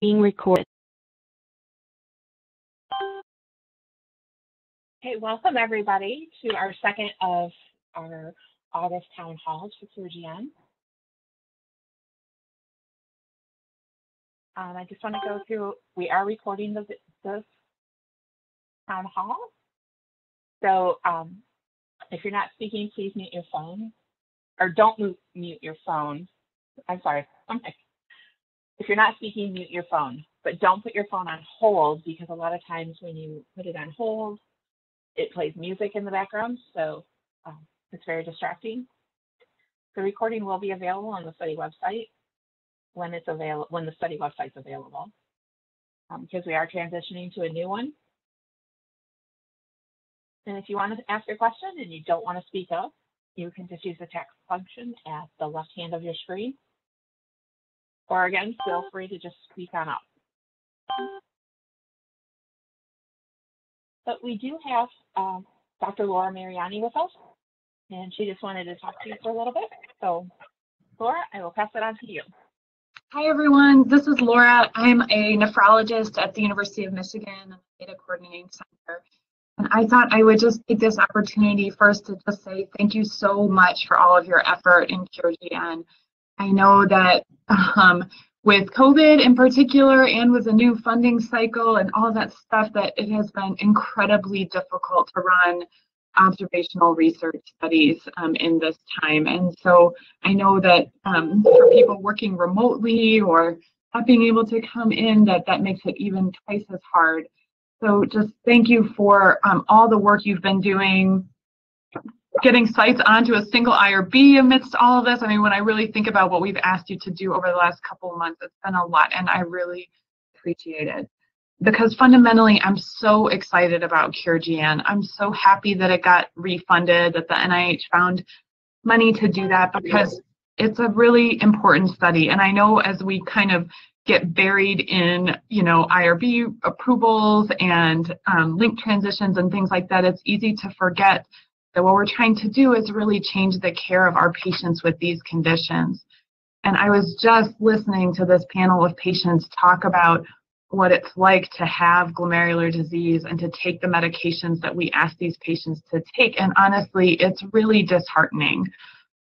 Being recorded. Okay, welcome everybody to our second of our August town halls for CRGN. I just want to go through, we are recording this town hall. So if you're not speaking, please mute your phone, or don't mute your phone. I'm sorry. If you're not speaking, mute your phone, but don't put your phone on hold, because a lot of times when you put it on hold, it plays music in the background, so it's very distracting. The recording will be available on the study website when the study website's available, because we are transitioning to a new one. And if you want to ask a question and you don't want to speak up, you can just use the text function at the left hand of your screen. Or again, feel free to just speak on up. But we do have Dr. Laura Marino with us, and she just wanted to talk to you for a little bit. So, Laura, I will pass it on to you. Hi, everyone. This is Laura. I'm a nephrologist at the University of Michigan in the Data Coordinating Center. And I thought I would just take this opportunity first to just say thank you so much for all of your effort in CRGN. I know that with COVID in particular, and with the new funding cycle and all that stuff, that it has been incredibly difficult to run observational research studies in this time. And so I know that for people working remotely or not being able to come in, that makes it even twice as hard. So just thank you for all the work you've been doing, getting sites onto a single IRB amidst all of this. I mean, when I really think about what we've asked you to do over the last couple of months, it's been a lot, and I really appreciate it. Because fundamentally, I'm so excited about CRGN. I'm so happy that it got refunded, that the NIH found money to do that, because it's a really important study. And I know as we kind of get buried in, IRB approvals and link transitions and things like that, it's easy to forget that what we're trying to do is really change the care of our patients with these conditions. And I was just listening to this panel of patients talk about what it's like to have glomerular disease and to take the medications that we ask these patients to take. And honestly, it's really disheartening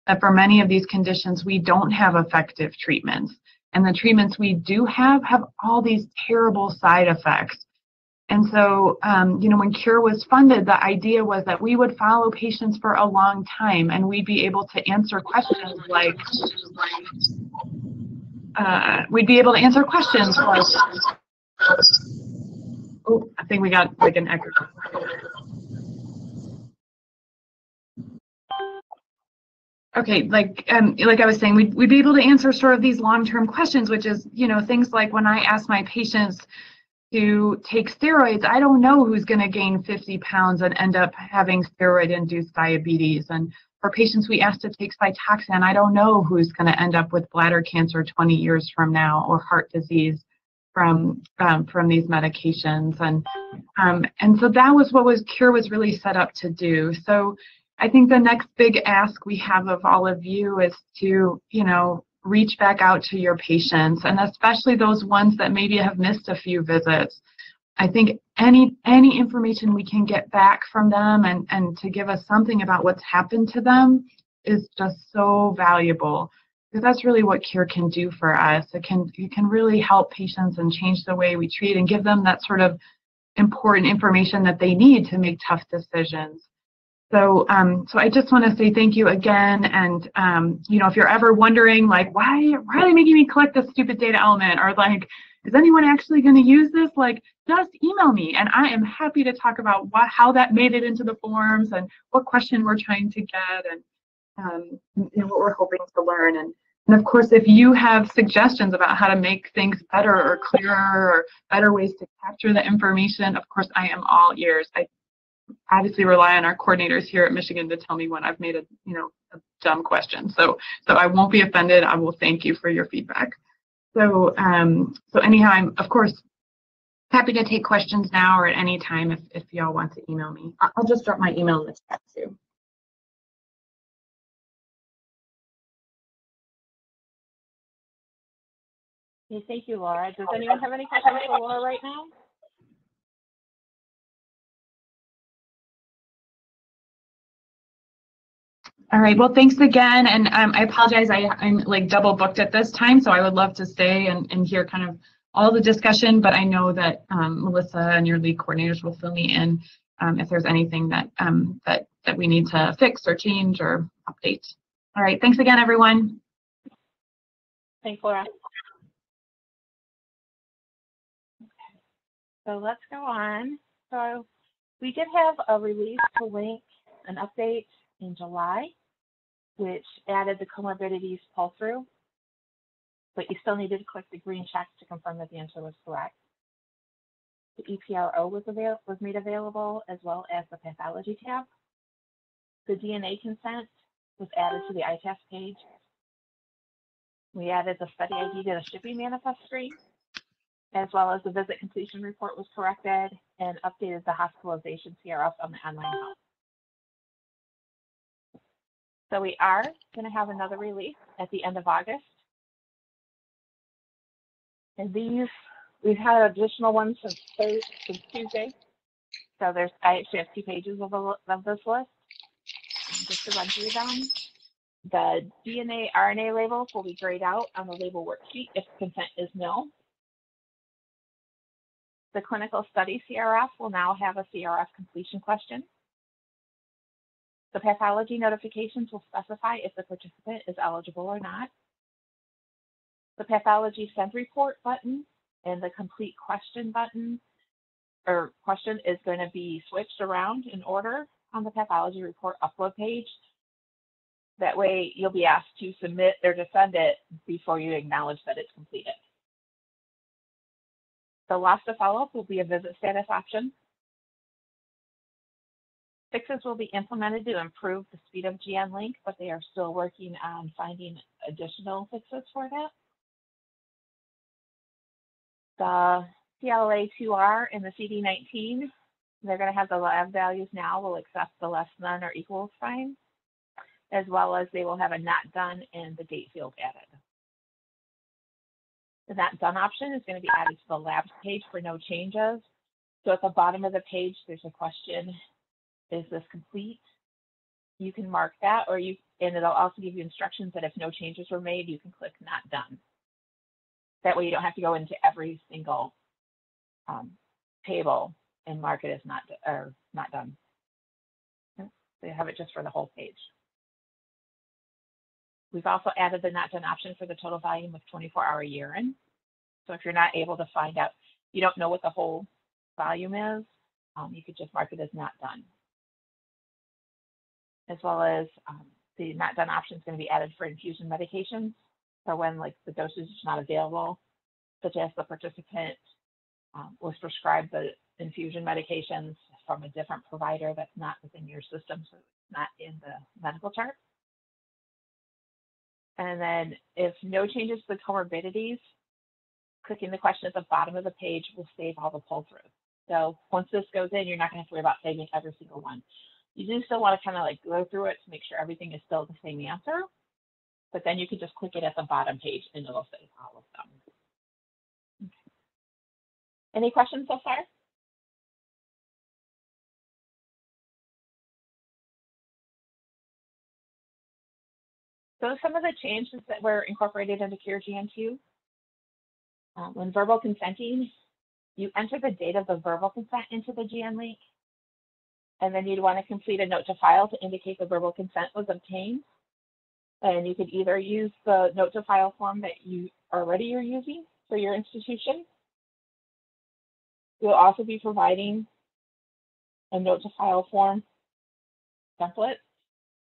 that for many of these conditions, we don't have effective treatments. And the treatments we do have all these terrible side effects. And so, when CURE was funded, the idea was that we would follow patients for a long time, and we'd be able to answer questions like, oh, I think we got like an echo. Okay, like I was saying, we'd be able to answer sort of these long-term questions, which is, things like when I ask my patients to take steroids, I don't know who's going to gain 50 pounds and end up having steroid-induced diabetes. And for patients we ask to take Cytoxan, I don't know who's going to end up with bladder cancer 20 years from now, or heart disease from these medications. And so that was what CURE was really set up to do. So I think the next big ask we have of all of you is to, reach back out to your patients, and especially those ones that maybe have missed a few visits. I think any information we can get back from them and to give us something about what's happened to them is just so valuable, because that's really what CURE can do for us. It can really help patients and change the way we treat and give them that sort of important information that they need to make tough decisions. So I just want to say thank you again. And, if you're ever wondering, like, why are they making me collect this stupid data element? Or like, is anyone actually going to use this? Like, just email me, and I am happy to talk about how that made it into the forms and what question we're trying to get, and what we're hoping to learn. And of course, if you have suggestions about how to make things better or clearer or better ways to capture the information, of course, I am all ears. I obviously rely on our coordinators here at Michigan to tell me when I've made a dumb question. So I won't be offended. I will thank you for your feedback. So anyhow, I'm of course happy to take questions now or at any time if y'all want to email me. I'll just drop my email in the chat too. Okay, thank you, Laura. Does anyone have any questions for Laura right now? All right, well, thanks again. And I apologize, I'm like double booked at this time, so I would love to stay and hear kind of all the discussion, but I know that Melissa and your lead coordinators will fill me in if there's anything that, that we need to fix or change or update. All right, thanks again, everyone. Thanks, Laura. So let's go on. So we did have a release to link an update in July, which added the comorbidities pull through, but you still needed to click the green check to confirm that the answer was correct. The EPRO was made available, as well as the pathology tab. The DNA consent was added to the ITAS page. We added the study ID to the shipping manifest screen, as well as the visit completion report was corrected and updated the hospitalization CRF on the online health. So we are going to have another release at the end of August. And these, we've had additional ones since Tuesday. So I actually have 2 pages of this list. Just to run through them. The DNA RNA labels will be grayed out on the label worksheet if consent is no. The clinical study CRF will now have a CRF completion question. The pathology notifications will specify if the participant is eligible or not. The pathology send report button and the complete question button or question is going to be switched around in order on the pathology report upload page. That way you'll be asked to submit or to send it before you acknowledge that it's completed. The loss to follow-up will be a visit status option. Fixes will be implemented to improve the speed of GNLink, but they are still working on finding additional fixes for that. The CLA2R and the CD19, they're going to have the lab values now will accept the less than or equals sign, as well as they will have a not done and the date field added. The not done option is going to be added to the labs page for no changes. So at the bottom of the page, there's a question, is this complete? You can mark that, and it'll also give you instructions that if no changes were made, you can click not done. That way you don't have to go into every single table and mark it as not done. So you have it just for the whole page. We've also added the not done option for the total volume of 24-hour urine. So if you're not able to find out, you don't know what the whole volume is, you could just mark it as not done. As well as the not done option is going to be added for infusion medications. So when like the dosage is not available, such as the participant was prescribed the infusion medications from a different provider that's not within your system, so it's not in the medical chart. And then if no changes to the comorbidities, clicking the question at the bottom of the page will save all the pull-throughs. So once this goes in, you're not going to have to worry about saving every single one. You do still want to kind of like go through it to make sure everything is still the same answer, but then you can just click it at the bottom page and it'll save all of them. Okay. Any questions so far? So some of the changes that were incorporated into CureGN2, when verbal consenting, you enter the date of the verbal consent into the GNLink, and then you'd want to complete a note to file to indicate the verbal consent was obtained. And you could either use the note to file form that you already are using for your institution. You'll also be providing a note to file form template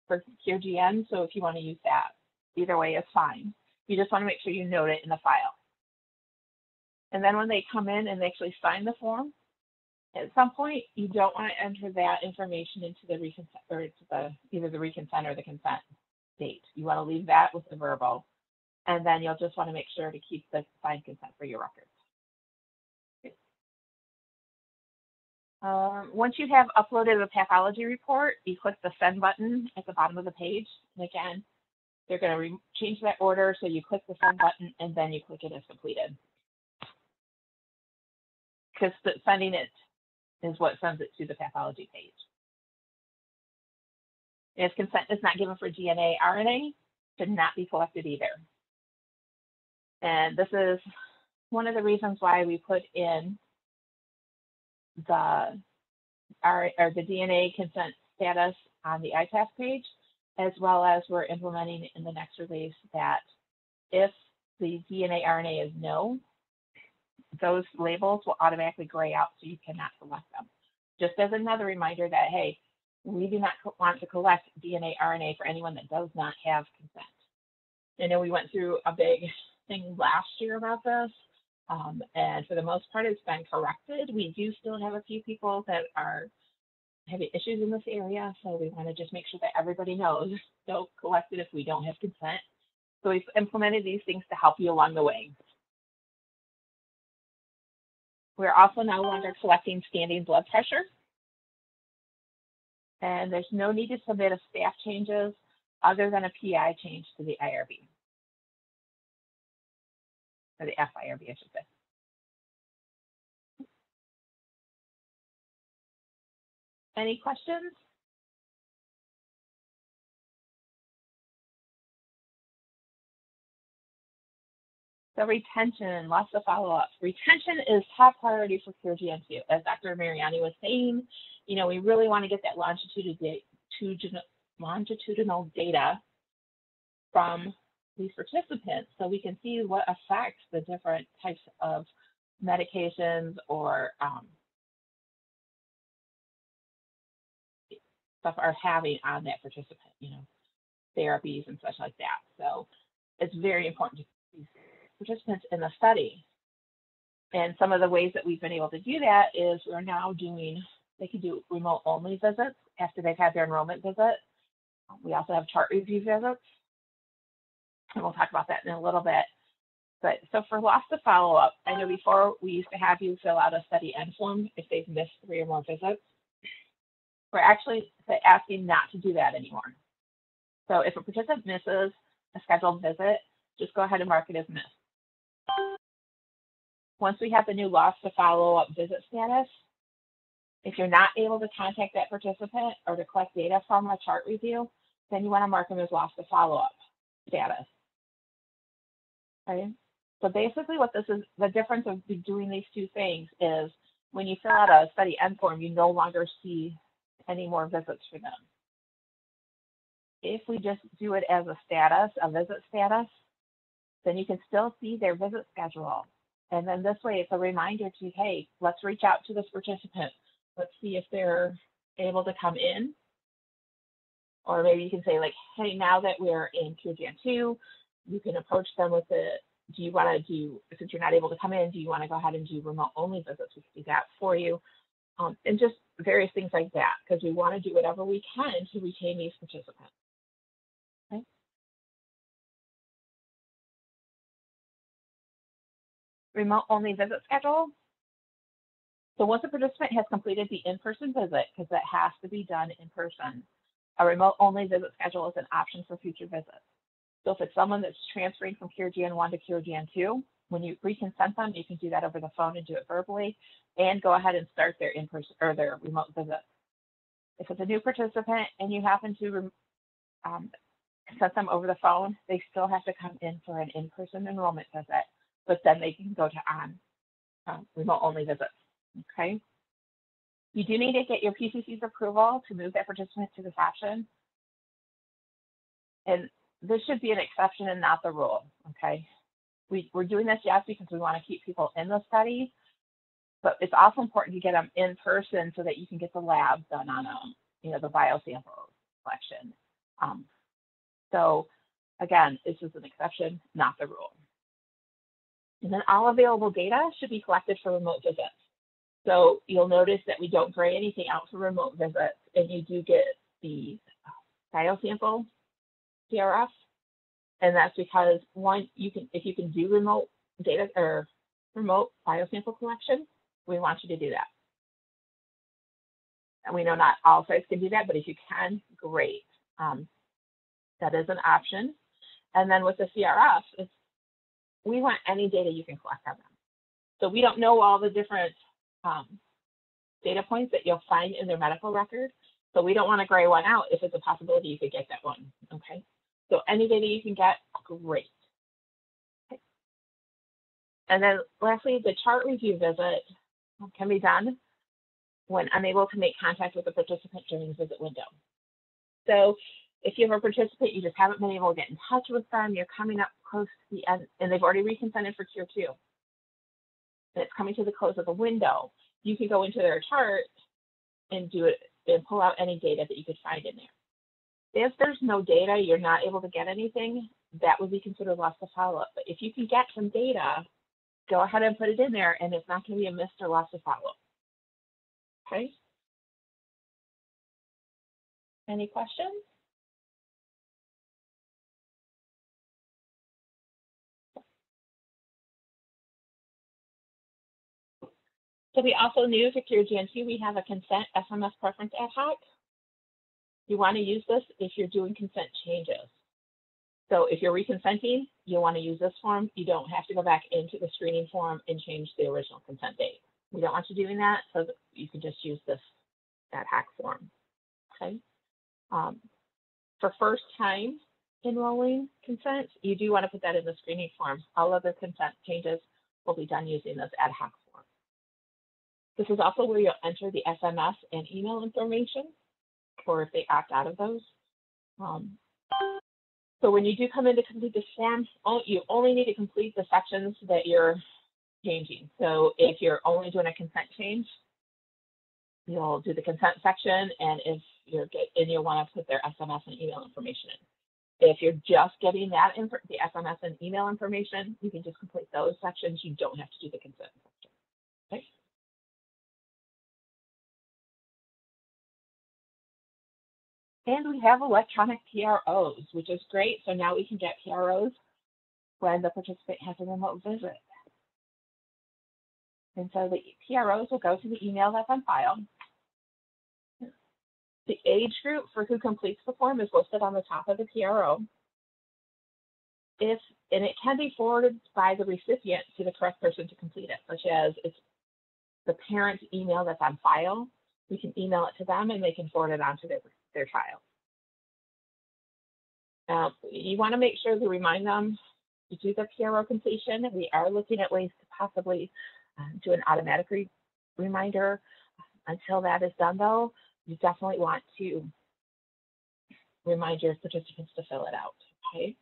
for CureGN, so if you want to use that, either way is fine. You just want to make sure you note it in the file. And then when they come in and they actually sign the form, at some point you don't want to enter that information into the reconsent or into the either the reconsent or the consent date. You want to leave that with the verbal, and then you'll just want to make sure to keep the signed consent for your records. Once you have uploaded the pathology report, you click the send button at the bottom of the page. And again, They're going to change that order, so you click the send button and then you click it as completed. Because sending it is what sends it to the pathology page. If consent is not given for DNA, RNA, should not be collected either. And this is one of the reasons why we put in the DNA consent status on the ITAF page, as well as we're implementing in the next release that if the DNA RNA is no, those labels will automatically gray out, so you cannot select them. Just as another reminder that, hey, we do not want to collect DNA RNA for anyone that does not have consent. I know we went through a big thing last year about this, and for the most part, it's been corrected. We do still have a few people that are having issues in this area, so we want to just make sure that everybody knows, don't collect it if we don't have consent. So we've implemented these things to help you along the way. We're also no longer collecting standing blood pressure, and there's no need to submit a staff changes other than a PI change to the IRB, or the FIRB, I should say. Any questions? So retention, lots of follow-up. Retention is top priority for CureGN2. As Dr. Mariani was saying, you know, we really want to get that longitudinal data from these participants so we can see what affects the different types of medications or stuff are having on that participant, you know, therapies and such like that. So it's very important to see participants in the study. And some of the ways that we've been able to do that is we're now doing, they can do remote only visits after they've had their enrollment visit. We also have chart review visits, and we'll talk about that in a little bit. But so for loss to follow up, I know before we used to have you fill out a study end form if they've missed 3 or more visits. We're actually asking not to do that anymore. So if a participant misses a scheduled visit, just go ahead and mark it as missed. Once we have the new loss to follow up visit status, if you're not able to contact that participant or to collect data from a chart review, then you want to mark them as lost to follow up status. Okay? So basically what this is, the difference of doing these two things is when you fill out a study end form, you no longer see any more visits for them. If we just do it as a status, a visit status, then you can still see their visit schedule. And then this way it's a reminder to, hey, let's reach out to this participant. Let's see if they're able to come in. Or maybe you can say like, hey, now that we're in CureGN2, you can approach them with the, do you want to do, since you're not able to come in, do you want to go ahead and do remote only visits? We can do that for you. And just various things like that, because we want to do whatever we can to retain these participants. Okay. Remote only visit schedule. So once a participant has completed the in-person visit, because that has to be done in person, a remote only visit schedule is an option for future visits. So if it's someone that's transferring from CureGN1 to CureGN2, when you reconsent them, you can do that over the phone and do it verbally, and go ahead and start their in-person or their remote visit. If it's a new participant and you happen to consent them over the phone, they still have to come in for an in-person enrollment visit, but then they can go to remote only visits. Okay. You do need to get your PCC's approval to move that participant to this option. And this should be an exception and not the rule. Okay. We're doing this, yes, because we want to keep people in the study, but it's also important to get them in person so that you can get the lab done on them, you know, the biosample collection. So again, this is an exception, not the rule. And then all available data should be collected for remote visits. So you'll notice that we don't gray anything out for remote visits, and you do get the biosample CRFs. And that's because one, if you can do remote data or remote biosample collection, we want you to do that. And we know not all sites can do that, but if you can, great. That is an option. And then with the CRFs, we want any data you can collect on them. So we don't know all the different data points that you'll find in their medical record. So we don't want to gray one out if it's a possibility you could get that one, okay? So any data you can get, great. Okay. And then lastly, the chart review visit can be done when unable to make contact with the participant during the visit window. So if you have a participant, you just haven't been able to get in touch with them, you're coming up close to the end, and they've already reconsented for Cure 2, and it's coming to the close of the window, you can go into their chart and do it and pull out any data that you could find in there. If there's no data, you're not able to get anything, that would be considered lost to follow-up. But if you can get some data, go ahead and put it in there, and it's not going to be a missed or lost to follow-up. Okay? Any questions? So we also knew for Cure GNT, we have a consent SMS preference ad hoc. You want to use this if you're doing consent changes. So if you're reconsenting, you want to use this form. You don't have to go back into the screening form and change the original consent date. We don't want you doing that, so that you can just use this ad hoc form. Okay. For first time enrolling consent, you do want to put that in the screening form. All other consent changes will be done using this ad hoc form. This is also where you'll enter the SMS and email information, or if they opt out of those. So when you do come in to complete this form, you only need to complete the sections that you're changing. So if you're only doing a consent change, you'll do the consent section, and if you'll want to put their SMS and email information in. If you're just getting that the SMS and email information, you can just complete those sections. You don't have to do the consent section. Okay. And we have electronic PROs, which is great. So now we can get PROs when the participant has a remote visit. And so the PROs will go to the email that's on file. The age group for who completes the form is listed on the top of the PRO. And it can be forwarded by the recipient to the correct person to complete it, such as it's the parent's email that's on file. We can email it to them and they can forward it on to their child. You want to make sure to remind them to do the PRO completion. We are looking at ways to possibly do an automatic reminder. Until that is done, though, you definitely want to remind your participants to fill it out, okay?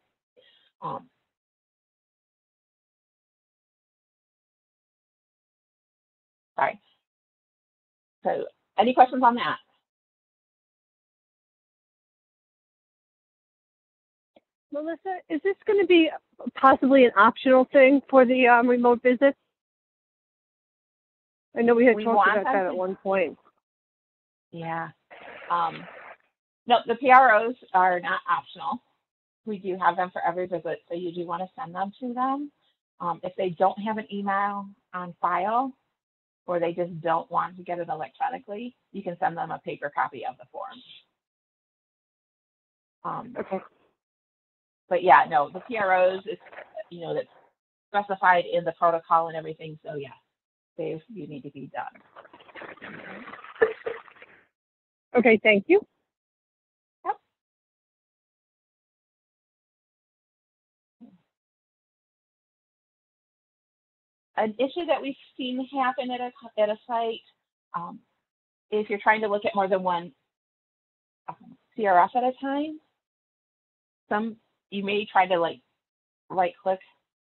Sorry. So any questions on that? Melissa, is this going to be possibly an optional thing for the remote visits? I know we had talked about that at one point. Yeah. No, the PROs are not optional. We do have them for every visit, so you do want to send them to them. If they don't have an email on file, or they just don't want to get it electronically, you can send them a paper copy of the form. Okay. But yeah, no, the PROs, it's, that's specified in the protocol and everything. So yeah, you need to be done. Okay, thank you. Yep. An issue that we've seen happen at a site, if you're trying to look at more than one CRF at a time, you may try to right click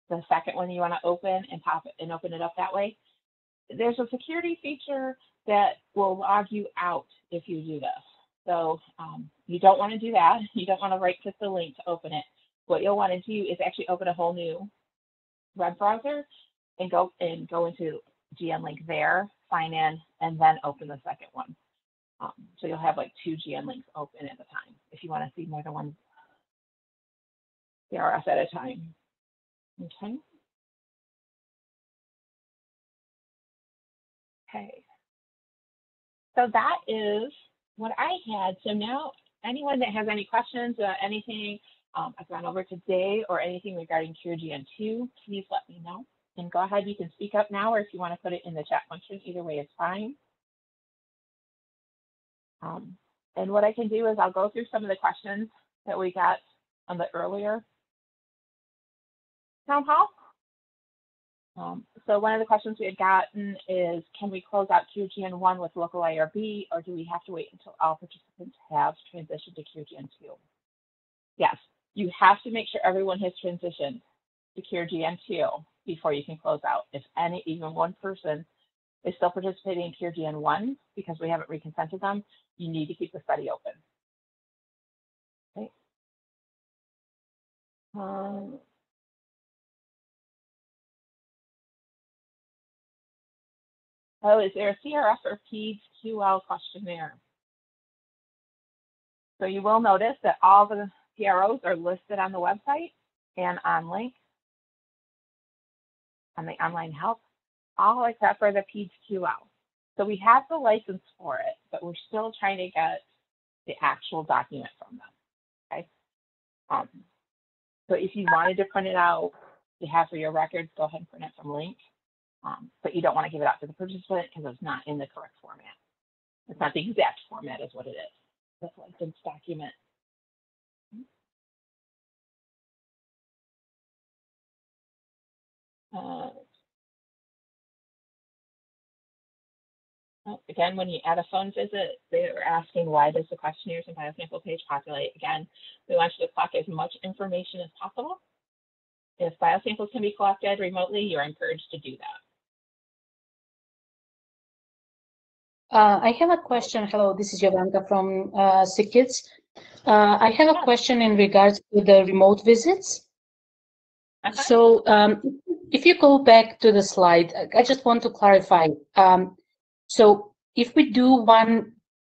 the second one you want to open and pop it and open it up that way. There's a security feature that will log you out if you do this. So you don't want to do that. You don't want to right click the link to open it. What you'll want to do is actually open a whole new web browser and go into GN-Link there, sign in, and then open the second one. So you'll have like 2 GN-Links open at a time if you want to see more than one CRF at a time. Okay. Okay. So that is what I had. So now anyone that has any questions about anything, I've gone over today or anything regarding CureGN2, please let me know. And go ahead, you can speak up now, or if you want to put it in the chat function, either way is fine. And what I can do is I'll go through some of the questions that we got on the earlier town hall. So one of the questions we had gotten is, can we close out CureGN1 with local IRB, or do we have to wait until all participants have transitioned to CureGN2? Yes, you have to make sure everyone has transitioned to CureGN2 before you can close out. If even one person is still participating in CureGN1 because we haven't reconsented them, you need to keep the study open. Okay. Oh, is there a CRF or PEDS QL questionnaire? So you will notice that all the PROs are listed on the website and on link on the online help, all except for the PEDS QL. So we have the license for it, but we're still trying to get the actual document from them. Okay. So if you wanted to print it out to have for your records, go ahead and print it from link. But you don't want to give it out to the participant because it's not in the correct format. It's not the exact format is what it is. The license document. Again, when you add a phone visit, they're asking why does the questionnaires and biosample page populate? Again, we want you to collect as much information as possible. If biosamples can be collected remotely, you're encouraged to do that. I have a question. Hello, this is Jovanka from SickKids. I have a question in regards to the remote visits. So if you go back to the slide, I just want to clarify. So if we do one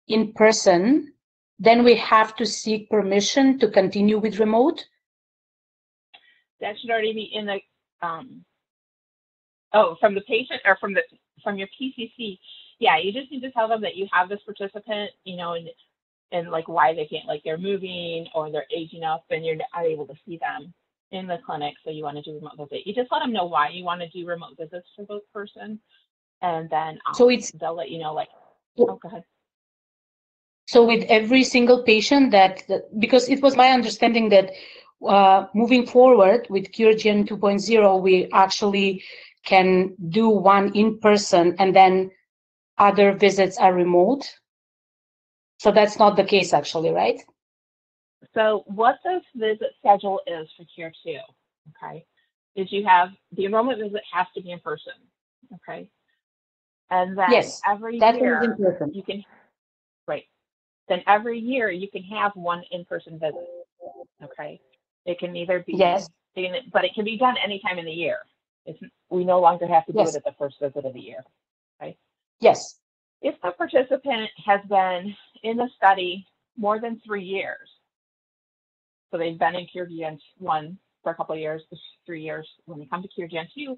in person, then we have to seek permission to continue with remote? That should already be in the, from the patient or from your PCC. Yeah, you just need to tell them that you have this participant, and like why they can't, like they're moving or they're aging up and you're not able to see them in the clinic. So you want to do remote visit. You just let them know why you want to do remote visits for both person. And then so they'll let you know, like, oh, go ahead. So with every single patient because it was my understanding that moving forward with CureGN 2.0, we actually can do one in person and then other visits are remote. So that's not the case actually, right? So what this visit schedule is for Cure 2, okay, is you have the enrollment visit has to be in person, okay? And then yes, every year you can, right. Then every year you can have one in-person visit, okay? It can either be, yes, but it can be done anytime in the year. We no longer have to do yes, it at the first visit of the year, okay? yes. If the participant has been in the study more than 3 years, so they've been in CureGN1 for a couple of years, 3 years, when they come to CureGN2,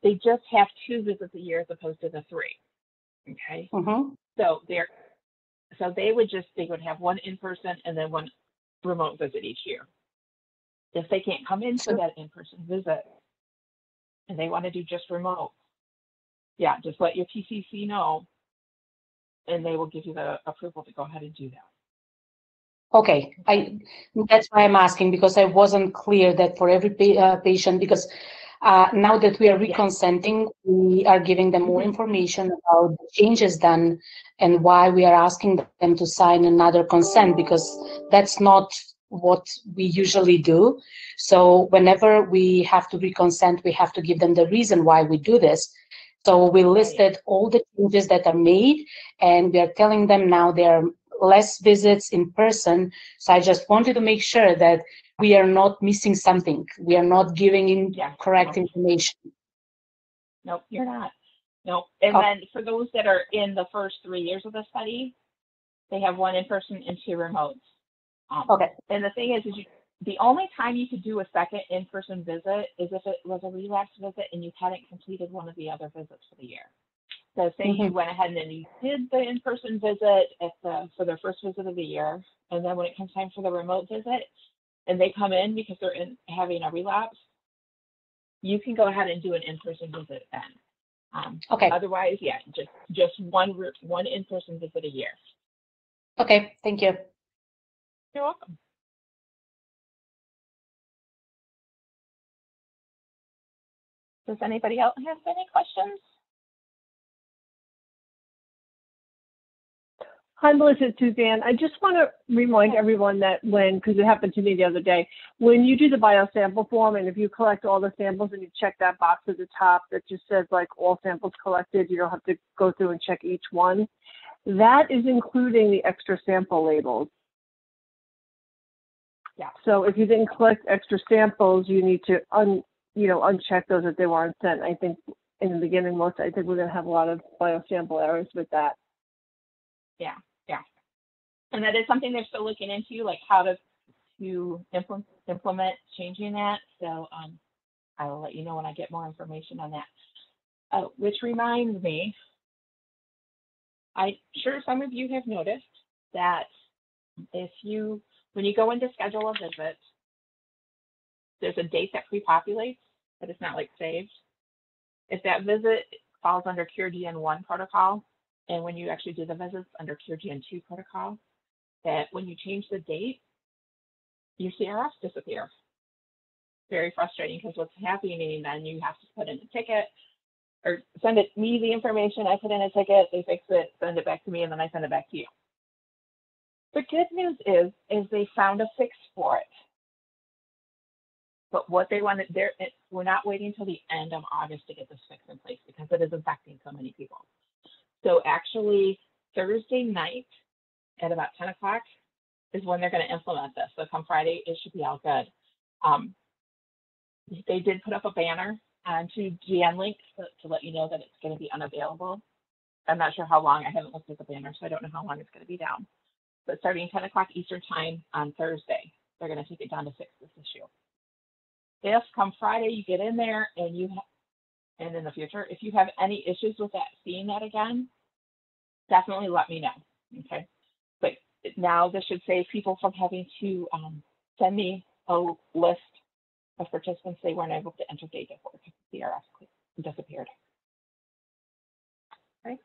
they just have 2 visits a year as opposed to the 3, okay? Mm-hmm. So they would have one in-person and then one remote visit each year. If they can't come in for that in-person visit and they want to do just remote, yeah, just let your PCC know and they will give you the approval to go ahead and do that. Okay, that's why I'm asking, because I wasn't clear that for every patient, because now that we are reconsenting, we are giving them more information about the changes done and why we are asking them to sign another consent, because that's not what we usually do. So whenever we have to reconsent, we have to give them the reason why we do this. So we listed all the changes that are made, and we are telling them now there are less visits in person. So I just wanted to make sure that we are not missing something. We are not giving incorrect information. Nope, you're not. Nope. And then for those that are in the first 3 years of the study, they have one in person and 2 remotes. Okay. And the thing is the only time you could do a second in-person visit is if it was a relapse visit and you hadn't completed one of the other visits for the year. So say you went ahead and then you did the in-person visit for their first visit of the year, and then when it comes time for the remote visit, and they come in because they're having a relapse, you can go ahead and do an in-person visit then. Okay. Otherwise, yeah, just one in-person visit a year. Okay, thank you. You're welcome. Does anybody else have any questions? Hi, Melissa, it's Suzanne. I just want to remind everyone that because it happened to me the other day, when you do the biosample form and if you collect all the samples and you check that box at the top that just says like all samples collected, you don't have to go through and check each one. That is including the extra sample labels. Yeah. So if you didn't collect extra samples, you need to uncheck those if they weren't sent. I think in the beginning, I think we're going to have a lot of biosample errors with that. Yeah. And that is something they're still looking into, like how to implement changing that. So I will let you know when I get more information on that. Which reminds me, I'm sure some of you have noticed that when you go in to schedule a visit, there's a date that pre-populates, but it's not like saved. If that visit falls under CureGN1 protocol, and when you actually do the visits under CureGN2 protocol, that when you change the date, your CRFs disappear. Very frustrating because what's happening then, you have to put in a ticket or send me the information. I put in a ticket, they fix it, send it back to me, and then I send it back to you. The good news is they found a fix for it. But what they wanted, we're not waiting until the end of August to get this fix in place because it is affecting so many people. So actually, Thursday night at about 10 o'clock is when they're going to implement this. So come Friday, it should be all good. They did put up a banner onto GN Link to let you know that it's going to be unavailable. I'm not sure how long. I haven't looked at the banner, so I don't know how long it's going to be down. But starting 10 o'clock Eastern time on Thursday, they're going to take it down to fix this issue. If come Friday you get in there and and in the future, if you have any issues with that, seeing that again, definitely let me know. Okay. But now this should save people from having to send me a list of participants they weren't able to enter data for because the CRF disappeared. Right.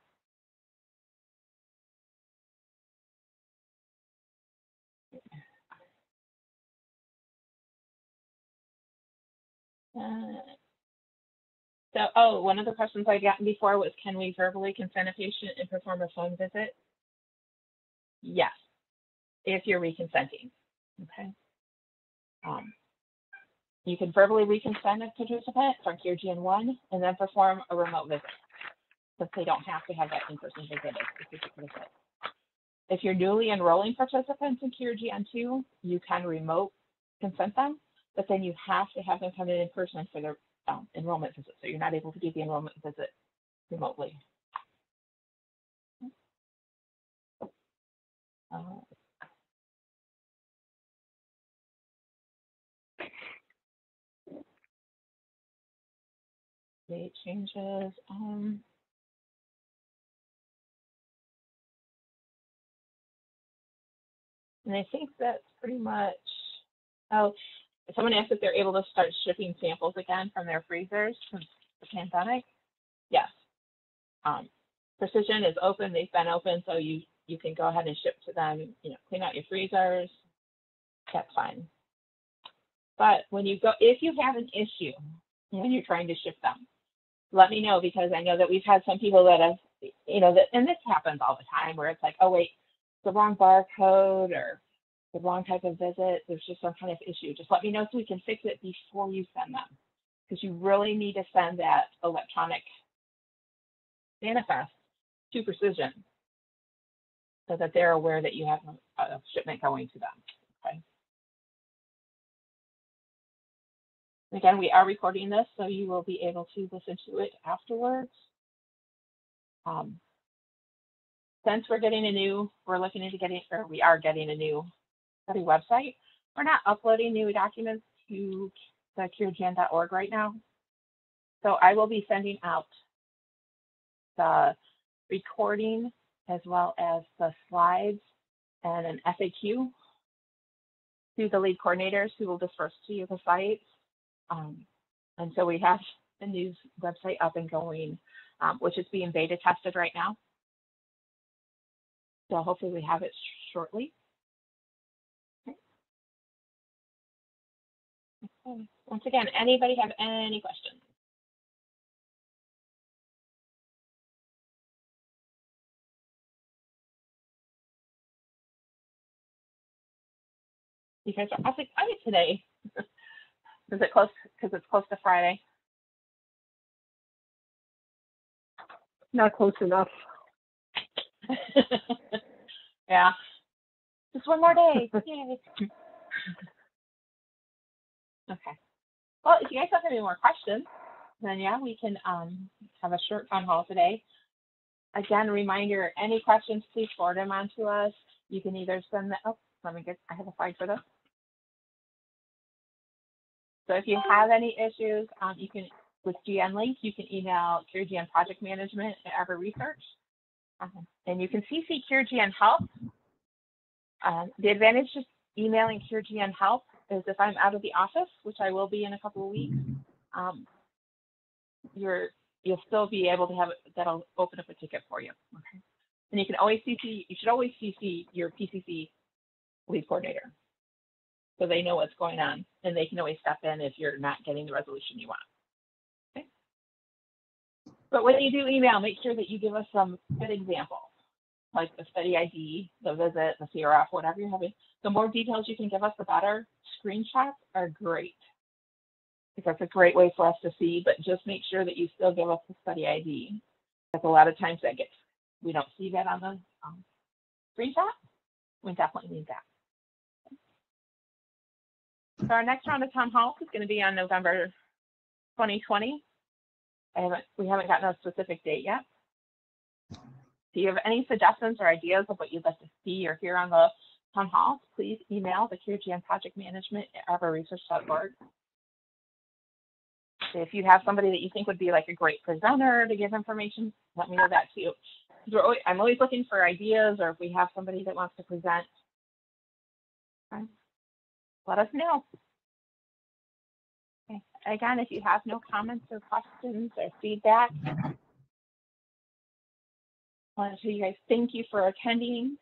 One of the questions I'd gotten before was, can we verbally consent a patient and perform a phone visit? Yes, if you're reconsenting. Okay. You can verbally reconsent a participant from CureGN1 and then perform a remote visit, since they don't have to have that in-person visit. If you're newly enrolling participants in CureGN2, you can remote consent them, but then you have to have them come in person for their enrollment visit. So you're not able to do the enrollment visit remotely. Date changes. And I think that's pretty much, someone asked if they're able to start shipping samples again from their freezers since the pandemic. Yes. Precision is open, they've been open, so you can go ahead and ship to them, clean out your freezers, that's fine. But when you go, if you have an issue when you're trying to ship them, let me know, because I know that we've had some people that have, and this happens all the time where it's like, oh wait, the wrong barcode or the wrong type of visit, there's just some kind of issue. Just let me know so we can fix it before you send them, because you really need to send that electronic manifest to Precision so that they're aware that you have a shipment going to them. Okay. Again, we are recording this, so you will be able to listen to it afterwards. Since we are getting a new study website, we're not uploading new documents to the curegn.org right now. So I will be sending out the recording as well as the slides and an FAQ to the lead coordinators who will disperse to you the sites. And so we have the news website up and going, which is being beta tested right now. So hopefully we have it shortly. Okay. Once again, anybody have any questions? You guys are awfully quiet today. Is it close? Because it's close to Friday. Not close enough. Yeah. Just one more day. Yay. Okay. Well, if you guys have any more questions, then yeah, we can have a short town hall today. Again, reminder, any questions, please forward them on to us. You can either send them, I have a slide for this. So if you have any issues, you can, with GN Link, you can email CureGN Project Management at Ever Research. And you can CC CureGN Help. The advantage of emailing CureGN Help is if I'm out of the office, which I will be in a couple of weeks, you'll still be able to have it, that'll open up a ticket for you. Okay. And you can always CC, you should always CC your PCC lead coordinator, so they know what's going on and they can always step in if you're not getting the resolution you want. Okay. But when you do email, make sure that you give us some good examples, like the study ID, the visit, the CRF, whatever you're having. The more details you can give us, the better. Screenshots are great, because that's a great way for us to see, but just make sure that you still give us the study ID. Because a lot of times we don't see that on the screenshot. We definitely need that. So our next round of town hall is going to be on November 2020. We haven't gotten a specific date yet. If you have any suggestions or ideas of what you'd like to see or hear on the town hall, please email the CureGN Project Management at everresearch.org. If you have somebody that you think would be like a great presenter to give information, let me know that too. I'm always looking for ideas, or if we have somebody that wants to present, let us know. Okay. Again, if you have no comments or questions or feedback, I want to tell you guys thank you for attending.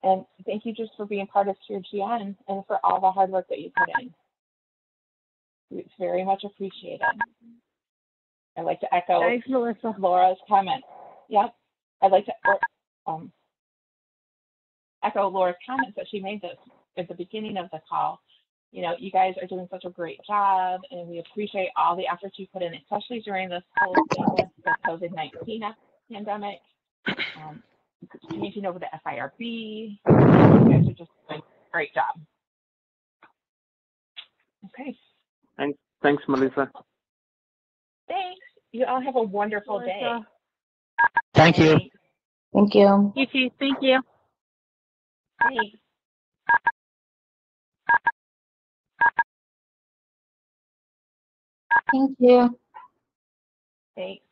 And thank you just for being part of CureGN and for all the hard work that you put in. It's very much appreciated. I'd like to echo Thanks, Melissa. Laura's comment. Yep. I'd like to echo Laura's comments that she made this at the beginning of the call. You know, you guys are doing such a great job, and we appreciate all the efforts you put in, especially during this whole thing with the COVID-19 pandemic. Changing over to FIRB. You guys are just doing a great job. Okay. Thanks, Melissa. Thanks. You all have a wonderful day. Thank you. Thank you. You too. Thank you. Thanks. Thank you. Thanks.